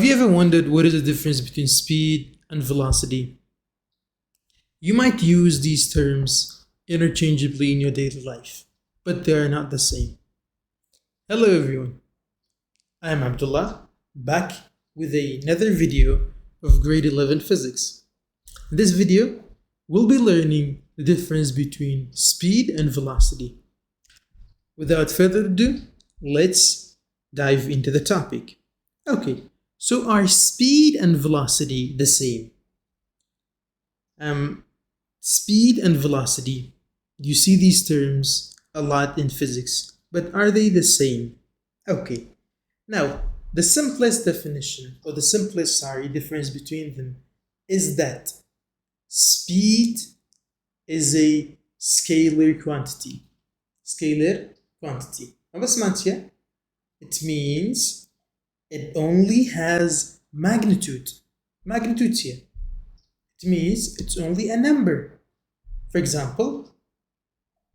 Have you ever wondered what is the difference between speed and velocity? You might use these terms interchangeably in your daily life, but they are not the same. Hello everyone, I am Abdullah, back with another video of grade 11 physics. In this video, we'll be learning the difference between speed and velocity. Without further ado, let's dive into the topic. Okay, so are speed and velocity the same? Speed and velocity, you see these terms a lot in physics, but are they the same? Okay, now the simplest definition, or the simplest, difference between them is that speed is a scalar quantity. Scalar quantity. It means it only has magnitude. Magnitude here. It means it's only a number. For example,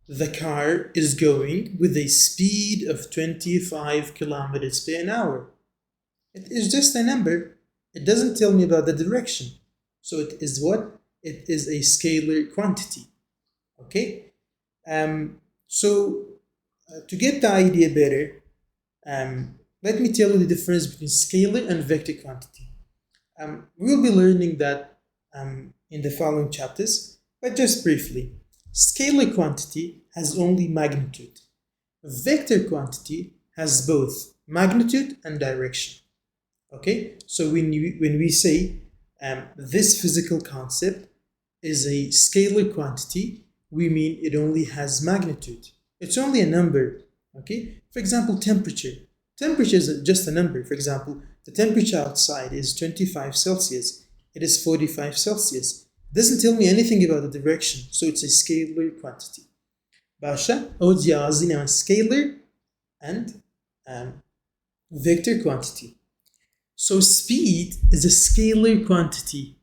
the car is going with a speed of 25 kilometers per hour. It is just a number. It doesn't tell me about the direction. So it is what? It is a scalar quantity. Okay? To get the idea better, let me tell you the difference between scalar and vector quantity. We'll be learning that in the following chapters, but just briefly. Scalar quantity has only magnitude. Vector quantity has both magnitude and direction. Okay, so when we say this physical concept is a scalar quantity, we mean it only has magnitude. It's only a number. Okay, for example, temperature. Temperature is just a number. For example, the temperature outside is 25 Celsius. It is 45 Celsius. It doesn't tell me anything about the direction, so it's a scalar quantity. Basha, scalar and vector quantity. So speed is a scalar quantity.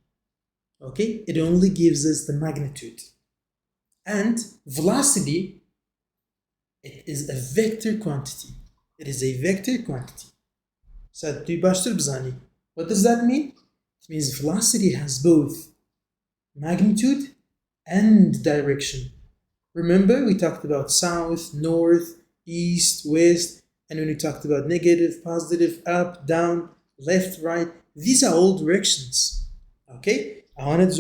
Okay, it only gives us the magnitude. And velocity, it is a vector quantity. It is a vector quantity. What does that mean? It means velocity has both magnitude and direction. Remember, we talked about south, north, east, west, and when we talked about negative, positive, up, down, left, right, these are all directions. Okay? I want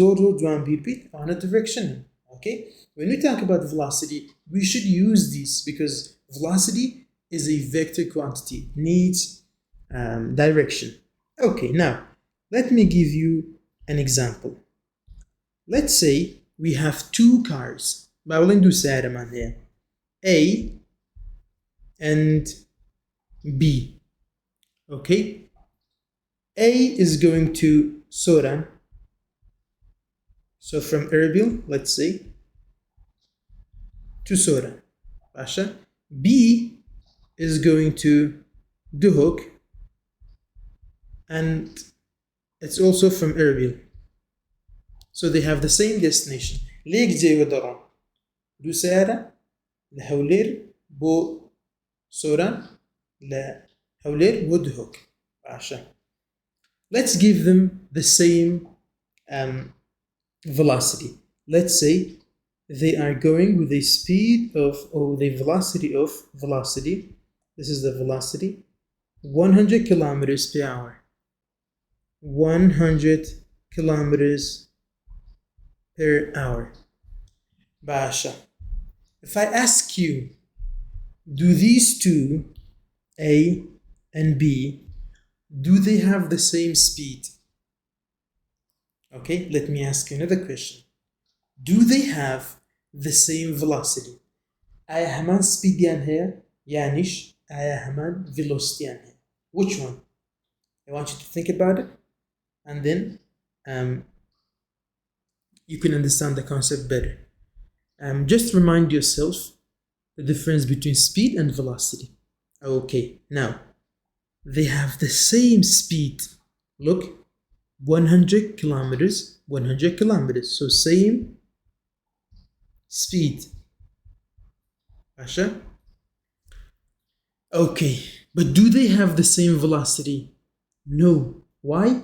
direction. Okay? When we talk about velocity, we should use these because velocity is a vector quantity, needs direction. Okay, now let me give you an example. Let's say we have two cars. A and B. Okay? A is going to Soran. So from Erbil, let's say, to Soran. Basha. B is going to Duhok, and it's also from Erbil. So they have the same destination. Lake Jaywadaran. Dusara, Lahaulir, Bo Soran, Lahaulir, Bo Duhok. Basha. Let's give them the same velocity. Let's say they are going with a speed of, or the velocity of, this is the velocity, 100 kilometers per hour. 100 kilometers per hour. Basha. If I ask you, do these two, A and B, do they have the same speed? Okay, let me ask you another question. Do they have the same velocity? Aya haman speed yan here, yanish, aya haman velocity yan here. Which one? I want you to think about it, and then you can understand the concept better. Just remind yourself the difference between speed and velocity. Okay, now they have the same speed. Look, 100 kilometers, 100 kilometers. So same speed. Asha? Okay, but do they have the same velocity? No, Why?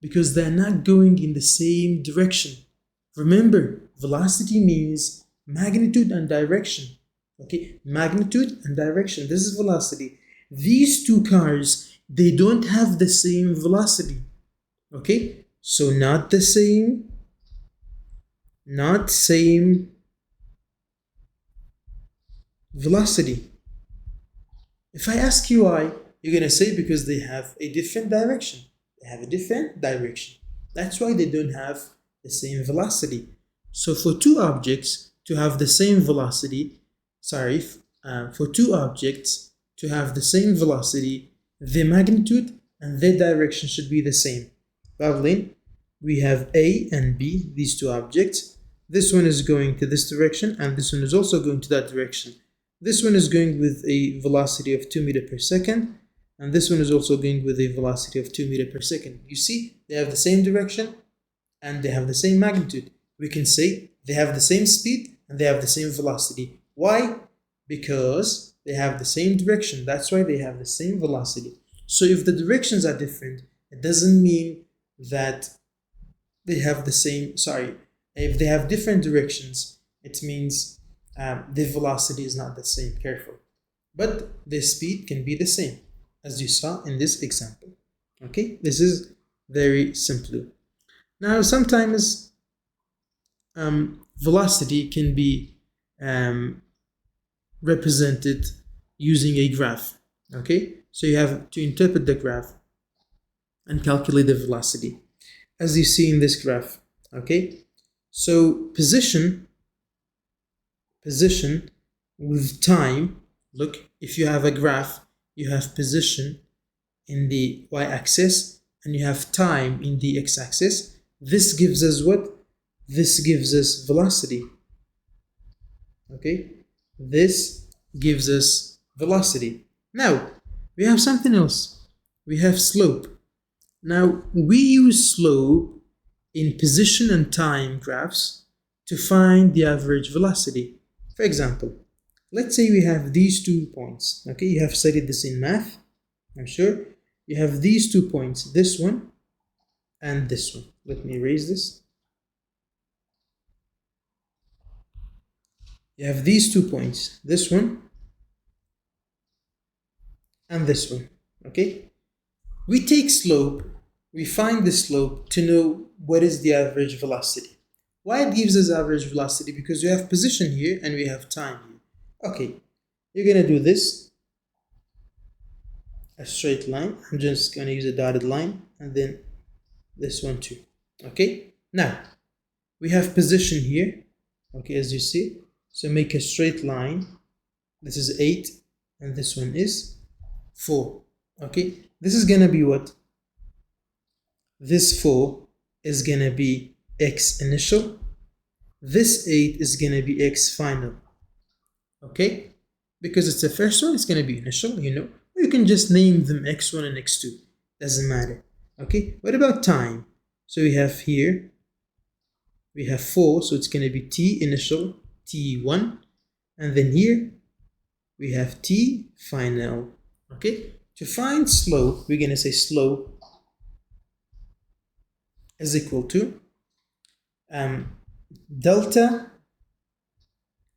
Because they're not going in the same direction. Remember, velocity means magnitude and direction. Okay, magnitude and direction. This is velocity. These two cars, they don't have the same velocity. Okay, so not the same, not same velocity. If I ask you why, you're gonna say because they have a different direction. They have a different direction. That's why they don't have the same velocity. So for two objects to have the same velocity, for two objects to have the same velocity, the magnitude and their direction should be the same. Pavlin, we have A and B, these two objects. This one is going to this direction and this one is also going to that direction. This one is going with a velocity of 2 meters per second and this one is also going with a velocity of 2 meters per second. You see, they have the same direction and they have the same magnitude. We can say they have the same speed and they have the same velocity. Why? Because they have the same direction. That's why they have the same velocity. So if the directions are different, it doesn't mean that they have the same, if they have different directions, it means the velocity is not the same. Careful. But the speed can be the same, as you saw in this example. Okay, this is very simple. Now, sometimes velocity can be represented using a graph. Okay, so you have to interpret the graph and calculate the velocity, as you see in this graph. Okay, so position with time. Look, if you have a graph, you have position in the y-axis and you have time in the x-axis. This gives us what? This gives us velocity. Okay, this gives us velocity. Now, we have something else. We have slope. Now, we use slope in position and time graphs to find the average velocity. For example, let's say we have these 2 points. Okay, you have studied this in math, I'm sure. You have these 2 points, this one and this one. Let me erase this. You have these 2 points, this one and this one. Okay, we take slope, we find the slope to know what is the average velocity. Why it gives us average velocity? Because we have position here and we have time here. Okay, you're gonna do this, a straight line. I'm just gonna use a dotted line and then this one too. Okay, now we have position here. Okay, as you see, so make a straight line. This is 8 and this one is 4. Okay, this is gonna be what? This 4 is gonna be x initial. This 8 is gonna be x final. Okay, because it's the first one, it's gonna be initial, you know. You can just name them x1 and x2, doesn't matter. Okay, what about time? So we have here, we have 4, so it's gonna be t initial, t1, and then here we have t final. Okay, to find slope, we're gonna say slope is equal to delta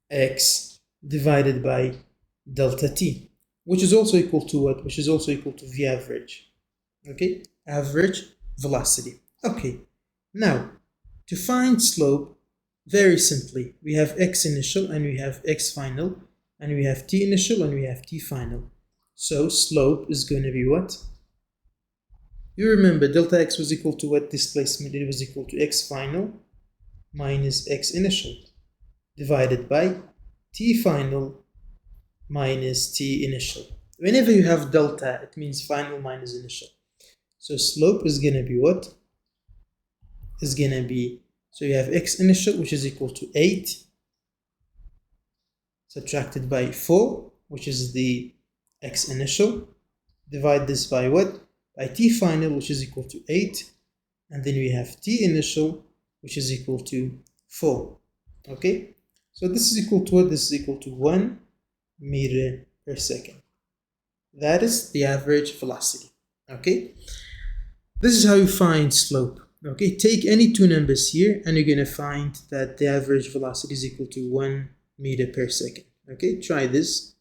x divided by delta t, which is also equal to what? Which is also equal to v average. Okay, average velocity. Okay, now to find slope, very simply, we have x initial and we have x final, and we have t initial and we have t final. So slope is going to be what? You remember delta x was equal to what displacement? It was equal to x final minus x initial divided by t final minus t initial. Whenever you have delta, it means final minus initial. So slope is going to be what? Is going to be, so you have x initial, which is equal to 8, subtracted by 4, which is the x initial. Divide this by what? By t final, which is equal to 8. And then we have t initial, which is equal to 4. Okay? So this is equal to what? This is equal to 1 meter per second. That is the average velocity. Okay? This is how you find slope. Okay, take any two numbers here and you're going to find that the average velocity is equal to 1 meter per second. Okay, try this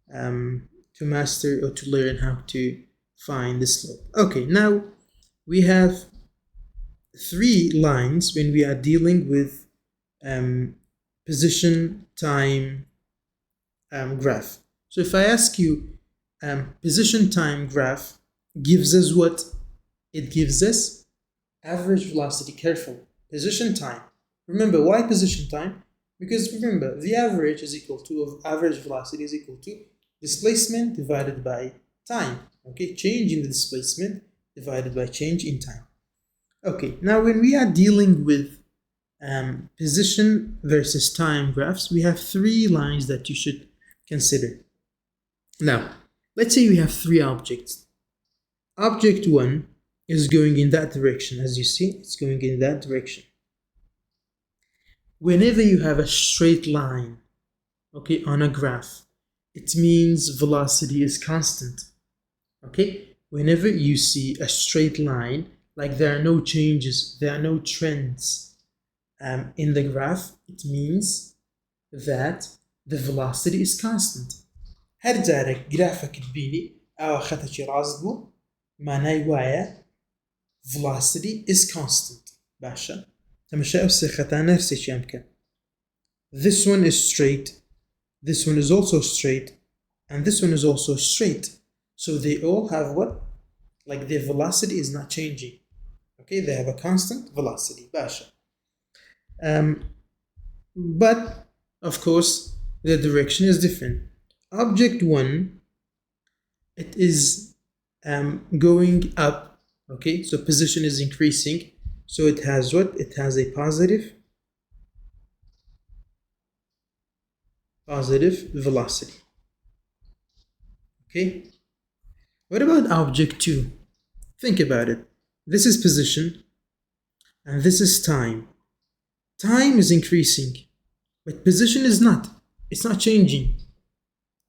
to master or to learn how to find the slope. Okay, now we have 3 lines when we are dealing with position time graph. So if I ask you position time graph gives us what? It gives us average velocity. Careful, position time. Remember, why position time? Because remember, the average is equal to, of average velocity is equal to displacement divided by time. Okay, change in the displacement divided by change in time. Okay, now when we are dealing with position versus time graphs, we have 3 lines that you should consider. Now, let's say we have 3 objects. Object 1 is going in that direction. As you see, it's going in that direction. Whenever you have a straight line, okay, on a graph, it means velocity is constant. Okay, whenever you see a straight line, like there are no changes, there are no trends in the graph, it means that the velocity is constant. هر جارك جرافك تبيني أو خطأ راست بو معناه وايا velocity is constant. باشا تمشي أوسي خطأ نفسي شيء يمكن. This one is straight, this one is also straight, and this one is also straight. So they all have what? Like their velocity is not changing. Okay, they have a constant velocity. Basha. But of course, the direction is different. Object 1, it is going up. Okay, so position is increasing. So it has what? It has a positive velocity. Okay. What about object 2? Think about it. This is position and this is time. Time is increasing, but position is not. It's not changing.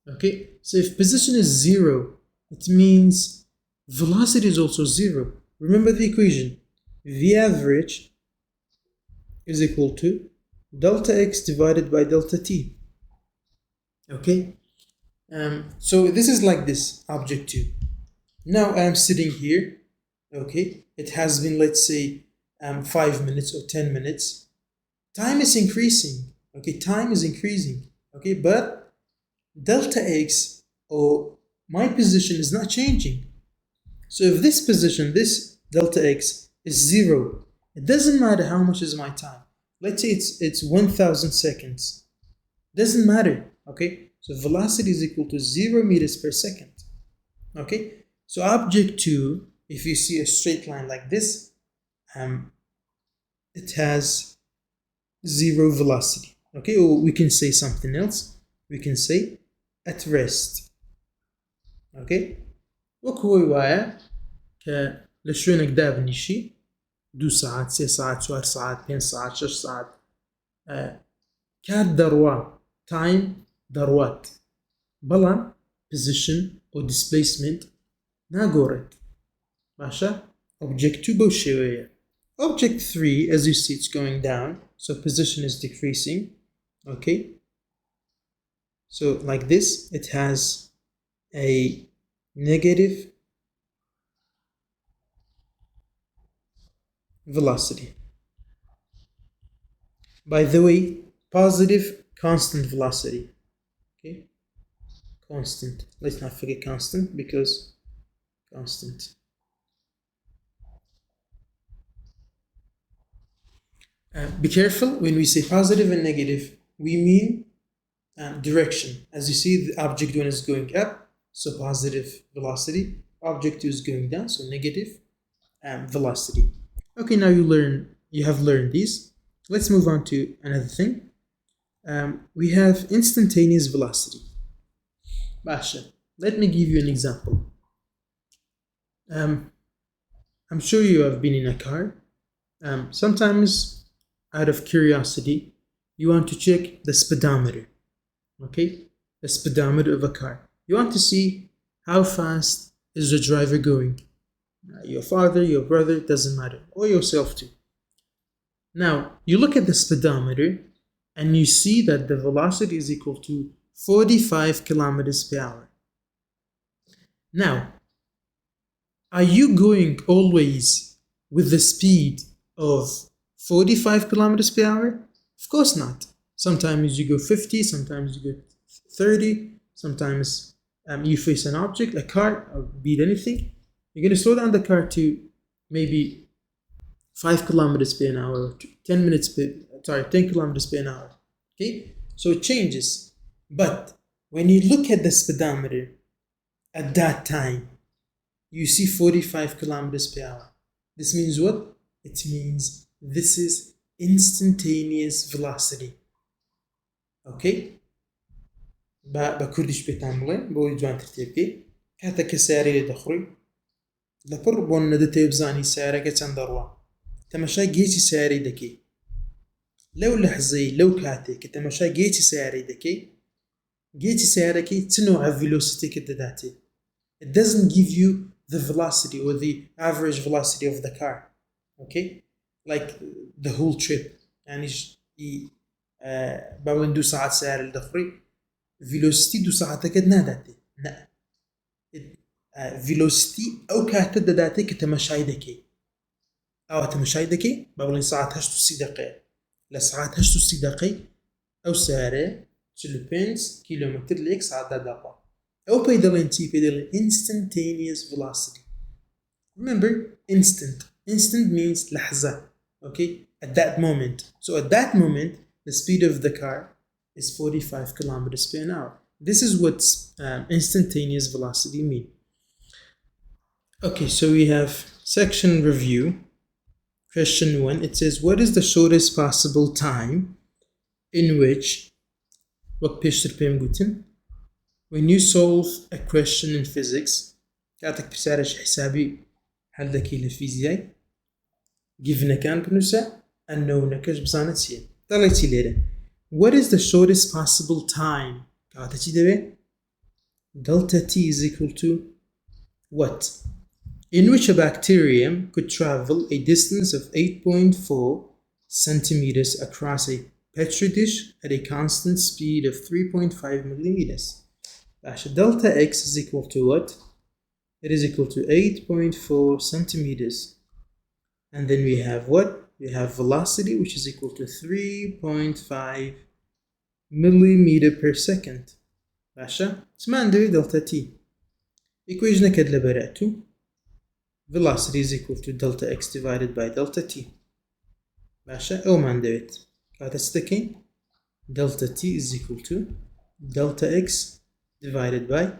Okay, so if position is 0, it means velocity is also 0. Remember the equation. V average is equal to delta x divided by delta t. Okay, so this is like this, object 2. Now I'm sitting here. Okay, it has been, let's say, 5 minutes or 10 minutes. Time is increasing. Okay, time is increasing. Okay, but delta x, or my position, is not changing. So if this position, this delta x is 0, it doesn't matter how much is my time. Let's say it's 1000 seconds. Doesn't matter. Okay, so velocity is equal to 0 meters per second. Okay, so object 2, if you see a straight line like this, it has 0 velocity. Okay, or we can say something else. We can say at rest. Okay, وكو رواية لشونك دابني شي 2 ساعات 3 ساعات 4 ساعات 5 ساعات 6 ساعات كات دروا time ضروات بلان position or displacement ناقورت باشا. Object 2 بوشيوية. Object 3, as you see, it's going down, so position is decreasing. Okay, so like this, it has a negative velocity. By the way, positive constant velocity. Okay, constant. Let's not forget constant, because constant. Be careful when we say positive and negative, we mean direction. As you see, the object 1 is going up, so positive velocity. Object 2 is going down, so negative velocity. Okay, now you have learned these. Let's move on to another thing. We have instantaneous velocity. Basha, let me give you an example. I'm sure you have been in a car. Sometimes, out of curiosity, you want to check the speedometer. Okay, the speedometer of a car. You want to see how fast is the driver going. your father, your brother, doesn't matter, or yourself too. Now, you look at the speedometer and you see that the velocity is equal to 45 kilometers per hour. Now, are you going always with the speed of 45 kilometers per hour? Of course not. Sometimes you go 50, sometimes you go 30, sometimes you face an object, a car, or beat anything. You're going to slow down the car to maybe 5 kilometers per hour, 10 kilometers per hour. Okay, so it changes. But when you look at the speedometer at that time, you see 45 kilometers per hour. This means what? It means this is instantaneous velocity. Okay? بكردش بتعمله بوي جوان ترتيبكي حتى كساري لدخري لبر بون ندتي بزاني سارة كتن دروا تمشى جيتي ساري دكي لو لحظي لو كاتي كتمشى جيتي ساري دكي جيتي سارة كي تنوع velocity كدداتي. It doesn't give you the velocity or the average velocity of the car. Okay? Like the whole trip. يعني باولن 2 ساعات سارة لدخري velocity 2 ساعات كد ناداتي. لا. velocity أو كاتد داتي كتمشى دكي. أو تمشى دكي باولن ساعات 8 دقيقة. لساعات 8 دقيقة أو سارة تلبنس كيلومتر ليك ساعات دقيقة. أو بيدلين instantaneous velocity. Remember, instant. Instant means لحظة. Okay? At that moment. So at that moment, the speed of the car is 45 kilometers per hour. This is what instantaneous velocity means. Okay, so we have section review. Question 1, it says, what is the shortest possible time in which when you solve a question in physics كاتك بسارش حسابي حل ذكي للفيزياء given كان بنسا أنه نكش بزانت سين طلعتي ليرة. What is the shortest possible time كاتتي دبي delta t is equal to what? In which a bacterium could travel a distance of 8.4 centimeters across a petri dish at a constant speed of 3.5 millimeters. Delta x is equal to what? It is equal to 8.4 centimeters. And then we have what? We have velocity, which is equal to 3.5 millimeter per second. باشا اسمها ندوي delta t. Equation كد لبراتو. Velocity is equal to delta x divided by delta t. باشا أو ما ندويت. كاتستكين delta t is equal to delta x divided by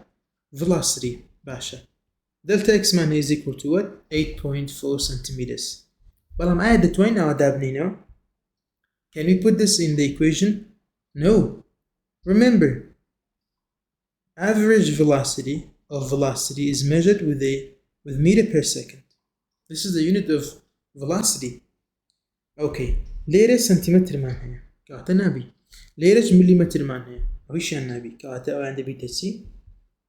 velocity. باشا delta x man is equal to what? 8.4 centimeters. Well, I'm added وين أعدابني now? Can we put this in the equation? No. Remember, average velocity is measured with meter per second. This is the unit of velocity. Okay. ليرة سنتيمتر مان هي. كاتا نابي. ليرة مليمتر مان هي. وش النابي؟ كاتا أو عند بي تسي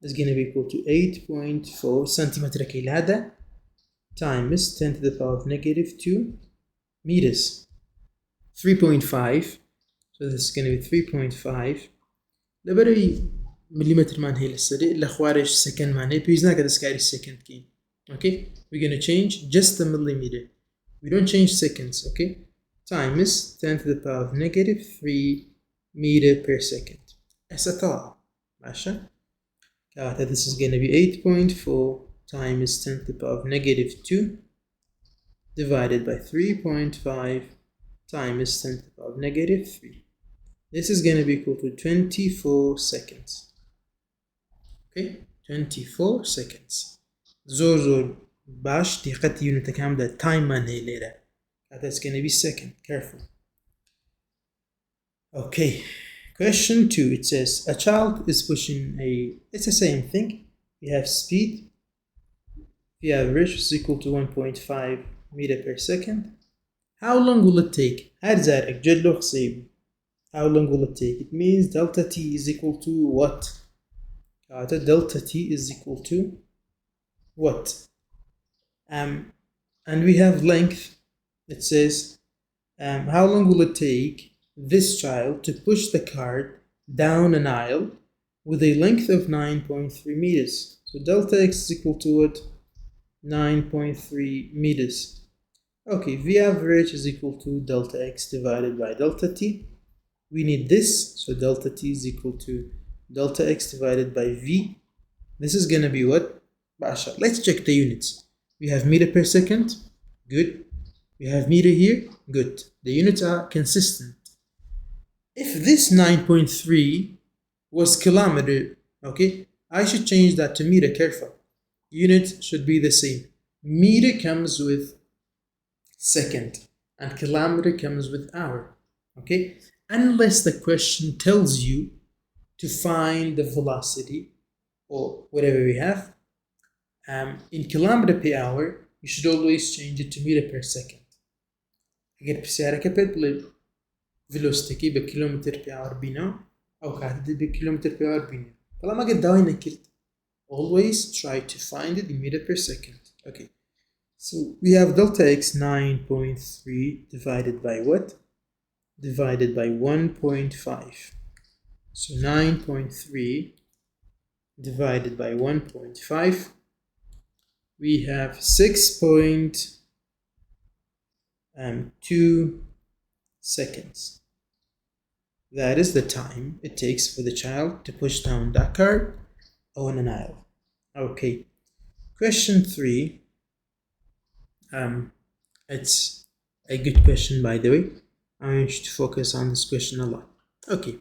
is going to be equal to 8.4 centimeter كيل هذا times 10 to the power of negative 2 meters. 3.5. So this is going to be 3.5. لبري millimeter مان هي للسري إلا خوارج second مان هي بيزنا كده سكاري second كين. Okay, we're going to change just the millimeter. We don't change seconds. Okay, times 10 to the power of negative 3 meter per second. أسطع. ماشي. This is going to be 8.4 times 10 to the power of negative 2 divided by 3.5 times 10 to the power of negative 3. This is going to be equal to 24 seconds. Okay, 24 seconds. زور باش دقت unit كاملة time man هي ليرة. That's going to be second. Careful. Okay. Question 2. It says a child is pushing it's the same thing. We have speed. The average is equal to 1.5 meter per second. How long will it take? How long will it take? It means delta t is equal to what? Delta t is equal to what? And we have length. It says, how long will it take this child to push the cart down an aisle with a length of 9.3 meters? So delta x is equal to what? 9.3 meters. Okay, V average is equal to delta x divided by delta t. We need this, so delta t is equal to delta x divided by V. This is gonna be what? Basha. Let's check the units. We have meter per second, good. We have meter here, good. The units are consistent. If this 9.3 was kilometer, okay, I should change that to meter, careful. Unit should be the same. Meter comes with second and kilometer comes with hour, okay? Unless the question tells you to find the velocity or whatever we have in kilometer per hour, you should always change it to meter per second. اگر بسیارەکە پێت بڵێ velocity بە kilometer per hour بینەوە ئەو کاتە بە kilometer per hour بینێ بەڵام ئەگەر داوای نەکرد always try to find it in meter per second. Okay, so we have delta x 9.3 divided by what? Divided by 1.5. So 9.3 divided by 1.5, we have 6.2 seconds. That is the time it takes for the child to push down that cart on an aisle. Okay, question 3. It's a good question, by the way. I want you to focus on this question a lot. Okay.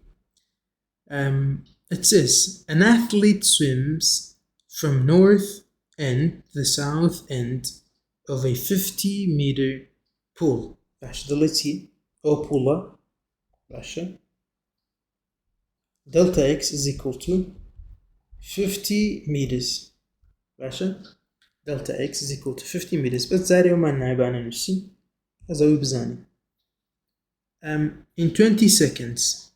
It says an athlete swims from north end to the south end of a 50-meter pool. Let's see. Pool. Delta x is equal to 50 meters. Delta x is equal to 50 meters. But زاري وما نعيبان نفسي. هذا هو بزاني. In 20 seconds.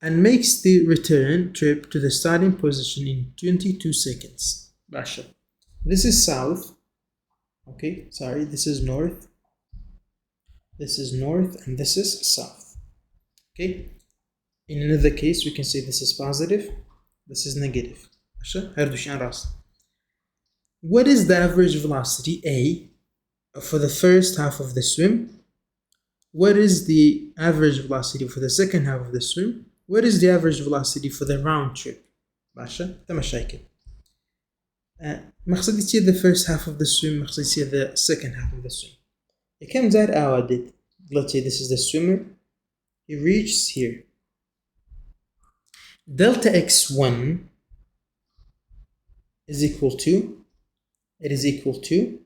And makes the return trip to the starting position in 22 seconds. Basha. This is south. Okay, sorry, this is north. This is north and this is south. Okay. In another case, we can say this is positive, this is negative. What is the average velocity A for the first half of the swim? What is the average velocity for the second half of the swim? What is the average velocity for the round trip? Basha, تمشاكل. مقصدي the first half of the swim, مقصدي the second half of the swim. كم زار أعدد? Let's say this is the swimmer. He reaches here. Delta x1 is equal to, it is equal to,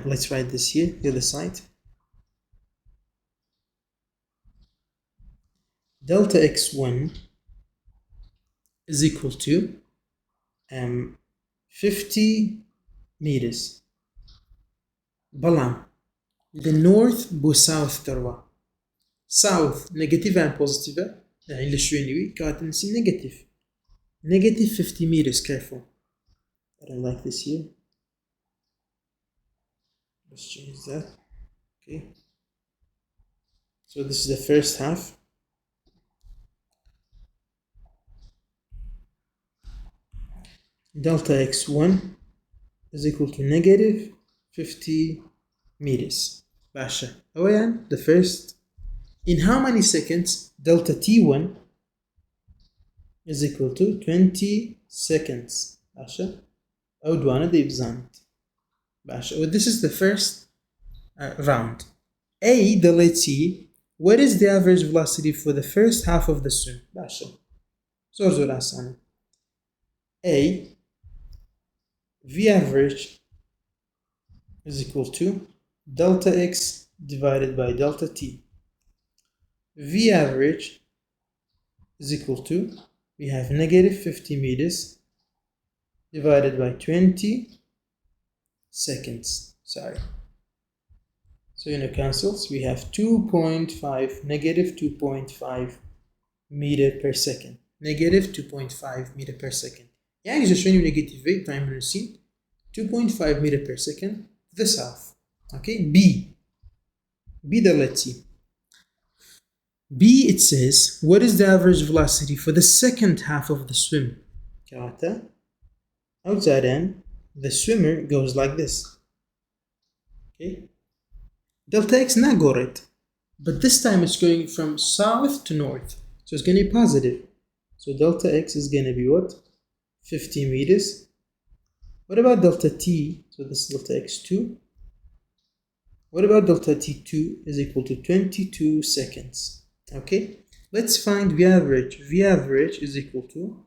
let's write this here, the other side. Delta x1 is equal to 50 meters. Balam. The north bo south تروا. South negative and positive. يعني اللي شو anyway كانت نسي negative. Negative 50 meters, careful. I don't like this here. Let's change that. Okay. So this is the first half. Delta x1 is equal to negative 50 meters. Basha. Awayan, the first. In how many seconds? Delta t1 is equal to 20 seconds. Basha. Awdwana de ibzanit. Basha. Well, this is the first round. A, delta t. What is the average velocity for the first half of the swim? Basha. Zorzor asana. A, V average is equal to delta x divided by delta t. V average is equal to, we have negative 50 meters divided by 20 seconds. Sorry. So cancels. We have 2.5, negative 2.5 meter per second. Negative 2.5 meter per second. يعني إذا شوية نيجاتيف time نسين 2.5 meter per second to the south. Okay, B delta T. B, it says, what is the average velocity for the second half of the swim? Outside in, the swimmer goes like this. Okay, delta X not got it, but this time it's going from south to north, so it's going to be positive. So delta X is going to be what? 50 meters. What about delta T? So this is delta X2. What about delta T2 is equal to 22 seconds? Okay, let's find V average. V average is equal to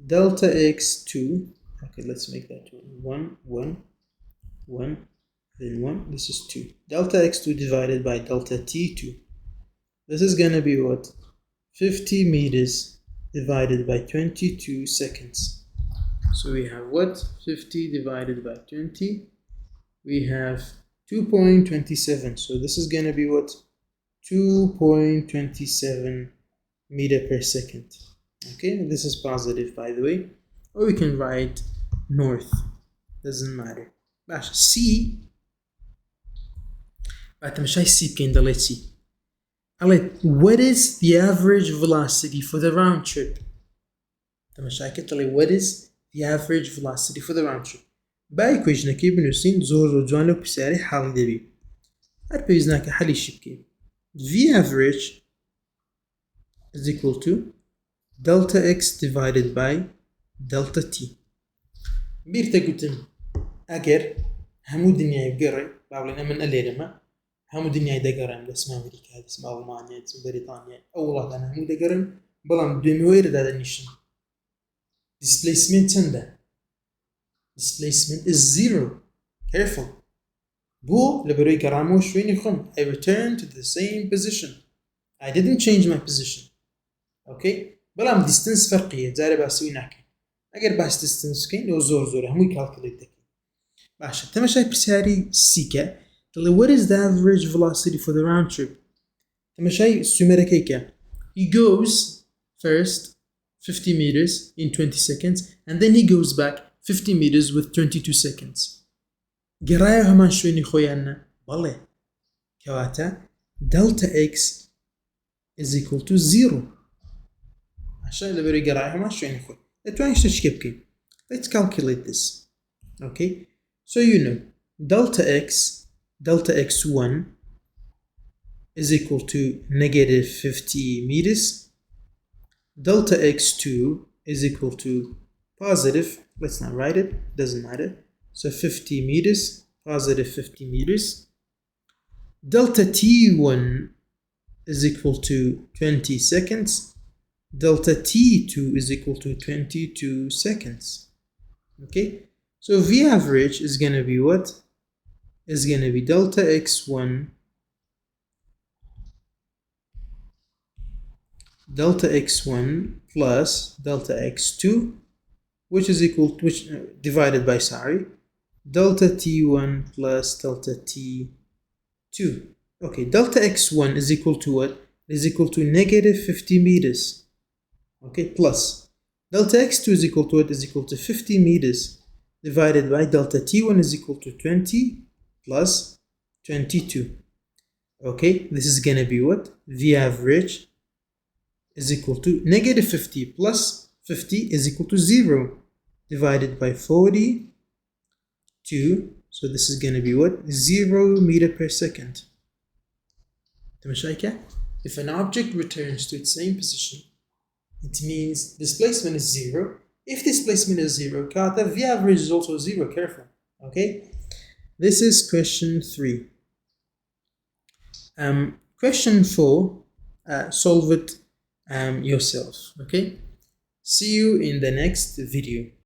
delta X2. Okay, let's make that 1, 1, 1, then 1. This is 2. Delta X2 divided by delta T2. This is going to be what? 50 meters divided by 22 seconds. So we have what? 50 divided by 20. We have 2.27. So this is going to be what? 2.27 meter per second. Okay, this is positive, by the way. Or we can write north. Doesn't matter. C. But I'm shy C can delete C. What is the average velocity for the round trip? What is the average velocity for the round trip? By equation كي بنوسين زور جوان لو بسعري حالي دبي. أربيزنا كحالي شبكي. V average is equal to delta X divided by delta T. بيرتا قلتم أجر همو دنيا يقرأ بعولنا من الليرما همو دنيا يدقرن اسم أمريكا اسم ألمانيا اسم بريطانيا أولا أنا همو دقرن بلام دوميوير دا النشن. Displacement تنده. Displacement is 0. Careful. بو لبروي كرامو شوين يخم. I returned to the same position. I didn't change my position. Okay. بلام distance فرقية. زاري باسوي نحكي. أجر باس distance كين لو زور همو يكالكوليت دكي. باشا تمشي بسعري سيكا. What is the average velocity for the round trip? تمشي سومرة كيكا. He goes first 50 meters in 20 seconds and then he goes back 50 meters with 22 seconds. قرايه همان شويني خويانا بالله كواتا delta x is equal to 0 عشان اللي بري قرايه همان شويني خوي. Let's calculate this. Okay, so you know delta x1 is equal to negative 50 meters. Delta x2 is equal to positive, let's not write it, doesn't matter. So 50 meters, positive 50 meters. Delta t1 is equal to 20 seconds. Delta t2 is equal to 22 seconds. Okay, so V average is going to be what? Is going to be delta x1 plus delta x2, which is equal to, divided by delta t1 plus delta t2. Okay, delta x1 is equal to what? Is equal to negative 50 meters. Okay, plus delta x2 is equal to what? Is equal to 50 meters divided by delta t1 is equal to 20 plus 22. Okay, this is going to be what? V average is equal to negative 50 plus 50 is equal to 0 divided by 42. So this is going to be what? 0 meter per second. If an object returns to its same position, it means displacement is 0. If displacement is 0, V average is also 0. Careful. Okay. This is question 3. Question 4. Solve it yourself. Okay. See you in the next video.